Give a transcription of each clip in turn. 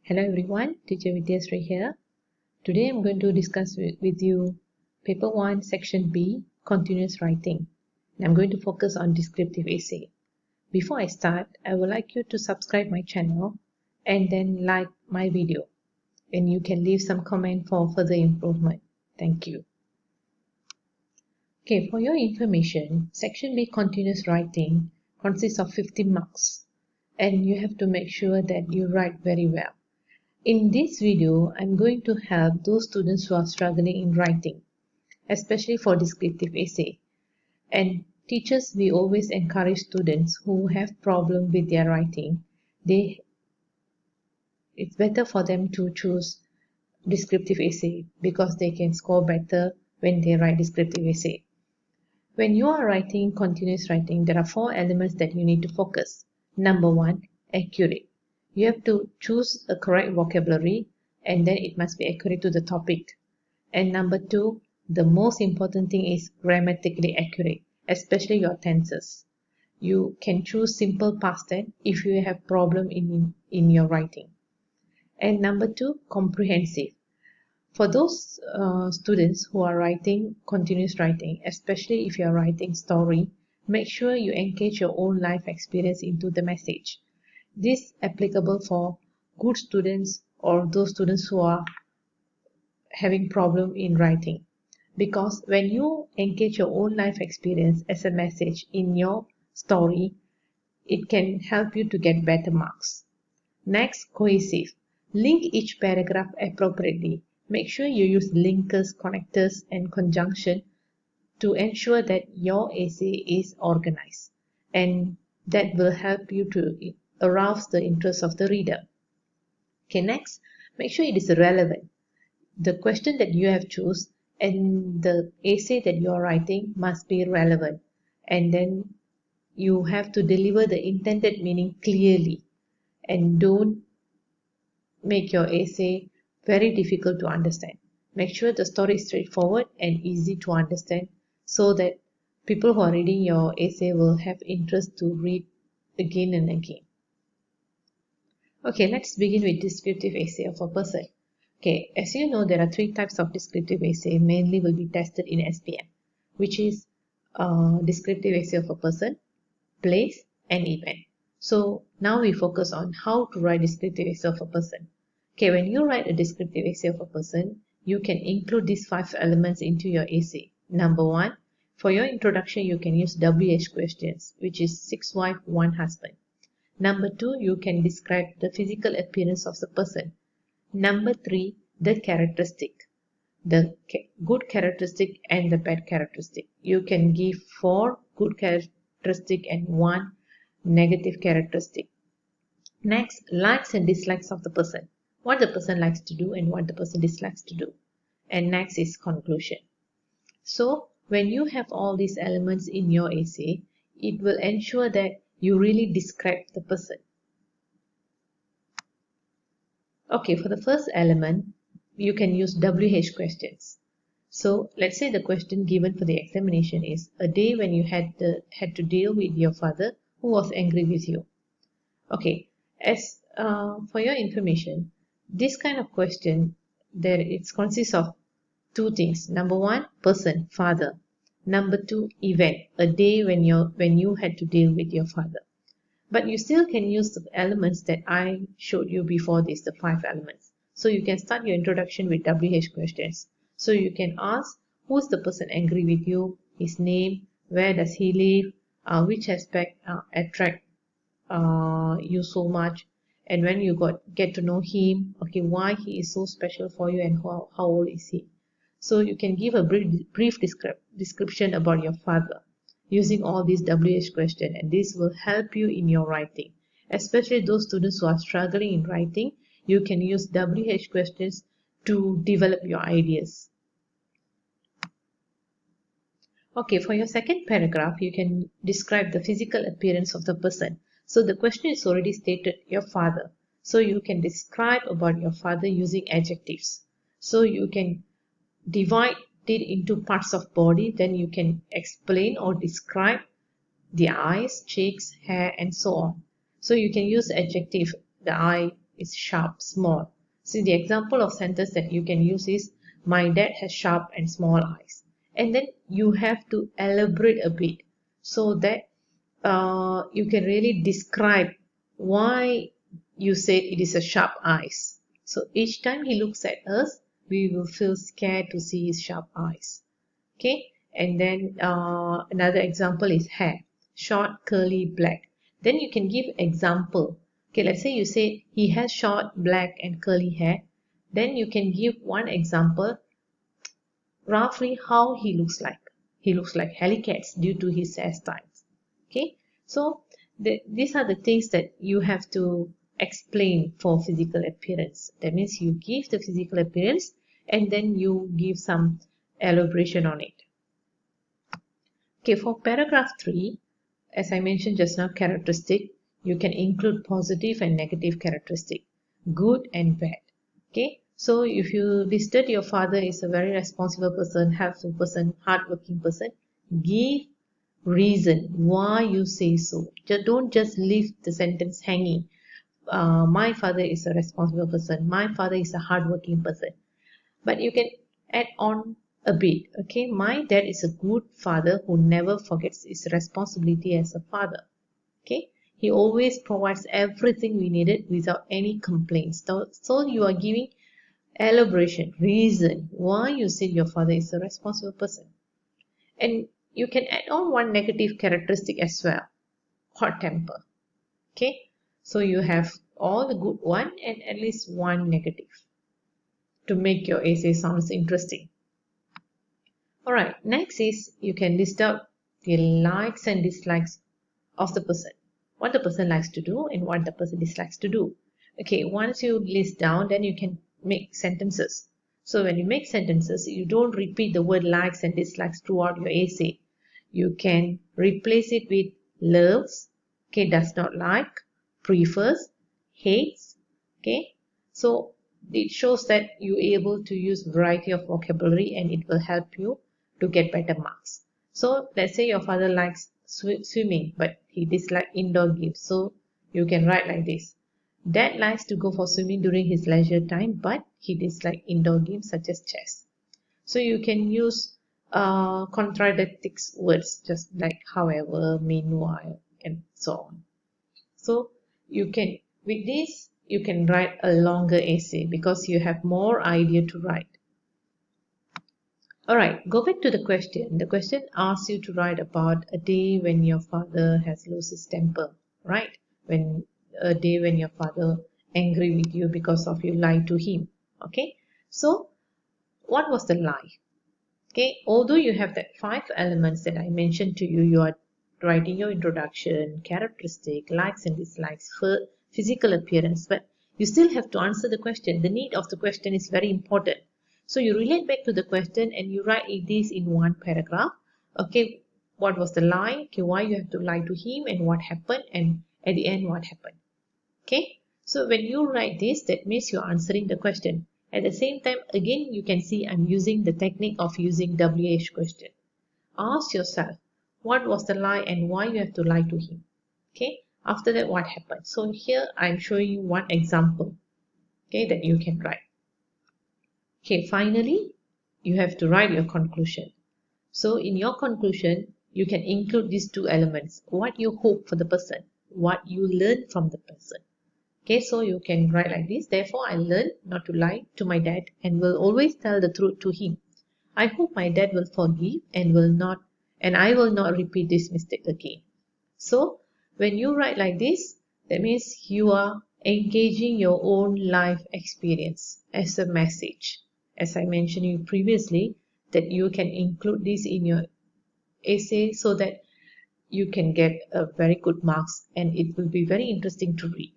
Hello everyone, Teacher Vidyasri here. Today I'm going to discuss with you Paper 1, Section B, Continuous Writing. And I'm going to focus on descriptive essay. Before I start, I would like you to subscribe my channel and then like my video. And you can leave some comment for further improvement. Thank you. Okay, for your information, Section B, Continuous Writing consists of 50 marks. And you have to make sure that you write very well. In this video, I'm going to help those students who are struggling in writing, especially for descriptive essay. And teachers, we always encourage students who have problem with their writing. It's better for them to choose descriptive essay because they can score better when they write descriptive essay. When you are writing continuous writing, there are 4 elements that you need to focus. Number 1, accurate. You have to choose a correct vocabulary and then it must be accurate to the topic. And number 2, the most important thing is grammatically accurate, especially your tenses. You can choose simple past tense if you have problem in your writing. And number 2, comprehensive. For those students who are writing continuous writing, especially if you are writing story, make sure you engage your own life experience into the message. This is applicable for good students or those students who are having problem in writing. Because when you engage your own life experience as a message in your story, it can help you to get better marks. Next, cohesive. Link each paragraph appropriately. Make sure you use linkers, connectors, and conjunction to ensure that your essay is organized. And that will help you to arouse the interest of the reader. Okay, next, make sure it is relevant. The question that you have chosen and the essay that you are writing must be relevant. And then you have to deliver the intended meaning clearly. And don't make your essay very difficult to understand. Make sure the story is straightforward and easy to understand so that people who are reading your essay will have interest to read again and again. Okay, let's begin with descriptive essay of a person. Okay, as you know, there are 3 types of descriptive essay mainly will be tested in SPM, which is descriptive essay of a person, place, and event. So now we focus on how to write descriptive essay of a person. Okay, when you write a descriptive essay of a person, you can include these 5 elements into your essay. Number 1, for your introduction, you can use WH questions, which is 6 wife, 1 husband. Number 2, you can describe the physical appearance of the person. Number 3, the characteristic, the good characteristic and the bad characteristic. You can give 4 good characteristic and 1 negative characteristic. Next, likes and dislikes of the person. What the person likes to do and what the person dislikes to do. And next is conclusion. So, when you have all these elements in your essay, it will ensure that you really describe the person. Okay, for the first element, you can use WH questions. So, let's say the question given for the examination is a day when you had to deal with your father who was angry with you. Okay, as for your information, this kind of question, it consists of 2 things. Number 1, person, father. Number 2, event, a day when you had to deal with your father. But you still can use the elements that I showed you before this, the 5 elements. So you can start your introduction with WH questions. So you can ask, who's the person angry with you, his name, where does he live, which aspect attract you so much, and when you get to know him, okay, why he is so special for you and how old is he. So you can give a brief description about your father using all these WH questions, and this will help you in your writing. Especially those students who are struggling in writing, you can use WH questions to develop your ideas. Okay, for your second paragraph, you can describe the physical appearance of the person. So the question is already stated, your father. So you can describe about your father using adjectives. So you can divide it into parts of body, then you can explain or describe the eyes, cheeks, hair, and so on. So you can use adjective, the eye, is sharp, small. So the example of sentence that you can use is, my dad has sharp and small eyes. And then you have to elaborate a bit so that you can really describe why you said it is a sharp eyes. So each time he looks at us, we will feel scared to see his sharp eyes. Okay, and then another example is hair, short, curly, black. Then you can give example. Okay, let's say you say he has short, black, and curly hair. Then you can give one example, roughly how he looks like. He looks like Helicats due to his hairstyles. Okay, so these are the things that you have to explain for physical appearance. That means you give the physical appearance and then you give some elaboration on it. Okay, for paragraph 3, as I mentioned just now, characteristic, you can include positive and negative characteristic, good and bad. Okay, so if you listed your father is a very responsible person, helpful person, hardworking person, give reason why you say so. Don't just leave the sentence hanging. My father is a responsible person. My father is a hardworking person. But you can add on a bit. Okay, my dad is a good father who never forgets his responsibility as a father. Okay, he always provides everything we needed without any complaints. So you are giving elaboration, reason why you said your father is a responsible person. And you can add on one negative characteristic as well, hot temper. Okay, so you have all the good one and at least one negative to make your essay sounds interesting. Alright, next is you can list out the likes and dislikes of the person. What the person likes to do and what the person dislikes to do. Okay, once you list down, then you can make sentences. So when you make sentences, you don't repeat the word likes and dislikes throughout your essay. You can replace it with loves, okay, does not like, prefers, hates, okay. So it shows that you're able to use variety of vocabulary and it will help you to get better marks. So let's say your father likes swimming but he dislikes indoor games. So you can write like this. Dad likes to go for swimming during his leisure time but he dislikes indoor games such as chess. So you can use contradicting words just like however, meanwhile, and so on. So you can, with this, you can write a longer essay because you have more idea to write. Alright, go back to the question. The question asks you to write about a day when your father has lost his temper, right? When a day when your father angry with you because of you lied to him. Okay, so what was the lie? Okay, although you have that 5 elements that I mentioned to you, you are writing your introduction, characteristic, likes and dislikes, for physical appearance, but you still have to answer the question. The need of the question is very important. So you relate back to the question and you write this in one paragraph. Okay, what was the lie? Okay, why you have to lie to him and what happened, and at the end what happened. Okay, so when you write this, that means you're answering the question. At the same time, again, you can see I'm using the technique of using WH question. Ask yourself, what was the lie and why you have to lie to him? Okay, after that, what happened? So here I'm showing you one example, okay, that you can write. Okay, finally, you have to write your conclusion. So in your conclusion, you can include these 2 elements, what you hope for the person, what you learn from the person. Okay, so you can write like this. Therefore, I learned not to lie to my dad and will always tell the truth to him. I hope my dad will forgive and I will not repeat this mistake again. So when you write like this, that means you are engaging your own life experience as a message. As I mentioned you previously, that you can include this in your essay so that you can get a very good marks and it will be very interesting to read.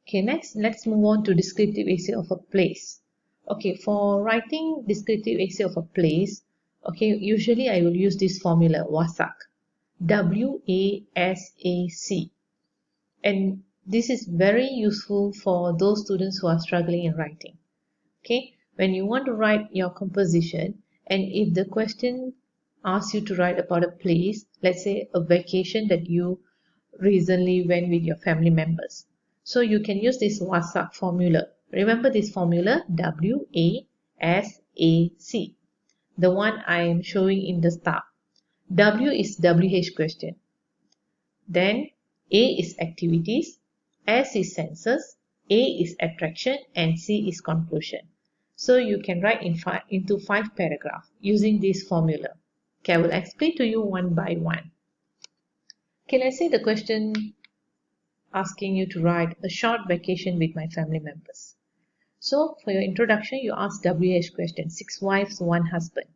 Okay, next, let's move on to descriptive essay of a place. Okay, for writing descriptive essay of a place, okay, usually I will use this formula, WASAC. WASAC. And this is very useful for those students who are struggling in writing. Okay, when you want to write your composition, and if the question asks you to write about a place, let's say a vacation that you recently went with your family members. So you can use this WASAC formula. Remember this formula, WASAC, the one I am showing in the start. W is WH question. Then A is activities, S is senses, A is attraction, and C is conclusion. So you can write into 5 paragraphs using this formula. Okay, I will explain to you one by one. Okay, let's say the question asking you to write a short vacation with my family members. So for your introduction, you ask WH question, 6 wives, 1 husband.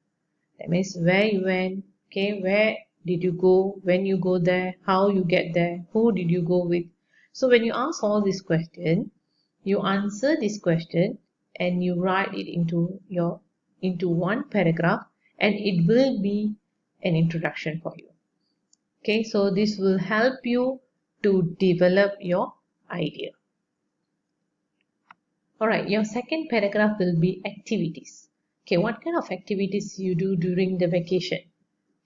That means where you went, okay, where did you go, when you go there, how you get there, who did you go with. So when you ask all these questions, you answer this question and you write it into 1 paragraph, and it will be an introduction for you. Okay, so this will help you to develop your idea. Alright, your second paragraph will be activities. Okay, what kind of activities you do during the vacation?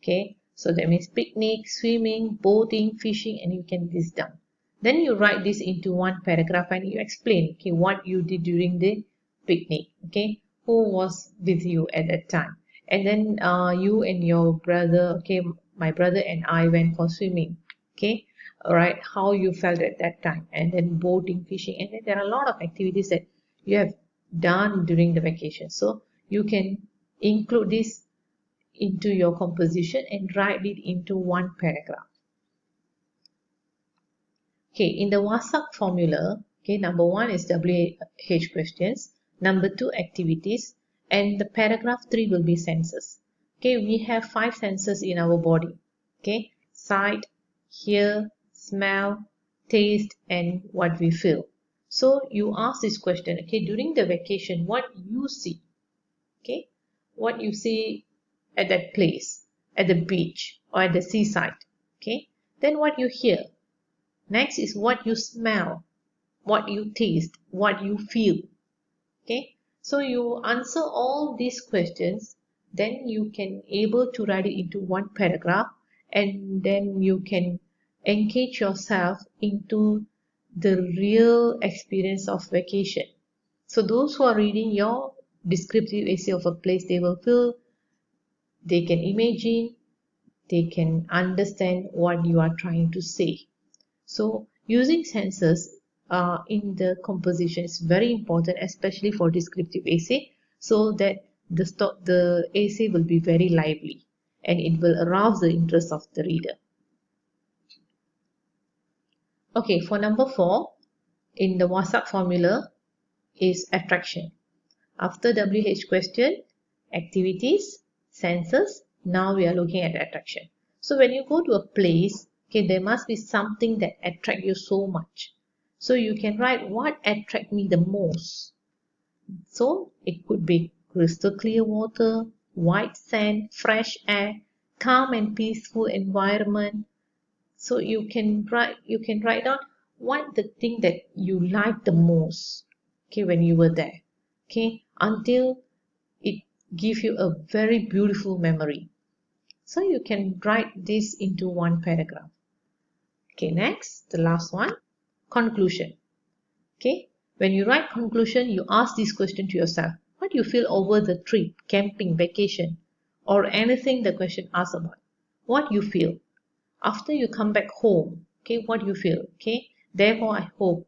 Okay, so that means picnic, swimming, boating, fishing, and you can list this down. Then you write this into 1 paragraph and you explain, okay, what you did during the picnic. Okay, who was with you at that time, and then you and your brother. Okay, my brother and I went for swimming. Okay, all right, how you felt at that time, and then boating, fishing, and then there are a lot of activities that you have done during the vacation. So you can include this into your composition and write it into 1 paragraph. Okay, in the WASAC formula, okay, number 1 is WH questions, number 2 activities, and the paragraph 3 will be senses. Okay, we have 5 senses in our body. Okay, sight, hear, smell, taste, and what we feel. So you ask this question, okay, during the vacation, what you see, okay, what you see at that place, at the beach or at the seaside. Okay, then what you hear. Next is what you smell, what you taste, what you feel. Okay, so you answer all these questions, then you can able to write it into 1 paragraph, and then you can engage yourself into the real experience of vacation. So those who are reading your descriptive essay of a place, they will feel, they can imagine, they can understand what you are trying to say. So using senses in the composition is very important, especially for descriptive essay, so that the essay will be very lively and it will arouse the interest of the reader. Okay, for number 4, in the WASAC formula is attraction. After WH question, activities, senses, now we are looking at attraction. So when you go to a place, okay, there must be something that attracts you so much. So you can write what attracts me the most. So it could be crystal clear water, white sand, fresh air, calm and peaceful environment. So you can write down what the thing that you like the most, okay, when you were there, okay, until it gives you a very beautiful memory. So you can write this into 1 paragraph. Okay, next, the last one, conclusion. Okay, when you write conclusion, you ask this question to yourself: what do you feel over the trip, camping, vacation, or anything the question asks about? What you feel after you come back home? Okay, what do you feel? Okay, therefore I hope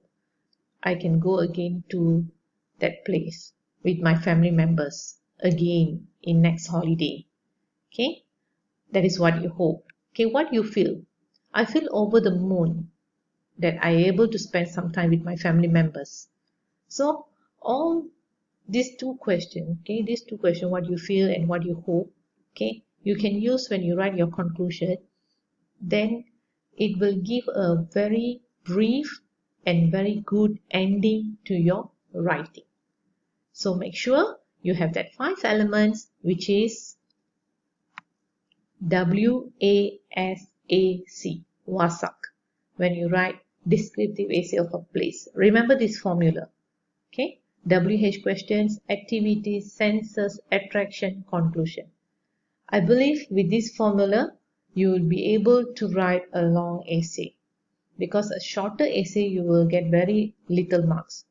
I can go again to that place with my family members again in next holiday. Okay, that is what you hope. Okay, what you feel? I feel over the moon that I am able to spend some time with my family members. So all these 2 questions, okay, these 2 questions, what you feel and what you hope, okay, you can use when you write your conclusion. Then it will give a very brief and very good ending to your writing. So make sure you have that 5 elements, which is WASAC, WASAC, when you write descriptive essay of a place. Remember this formula. Okay, WH questions, activities, senses, attraction, conclusion. I believe with this formula you will be able to write a long essay. because a shorter essay you will get very little marks.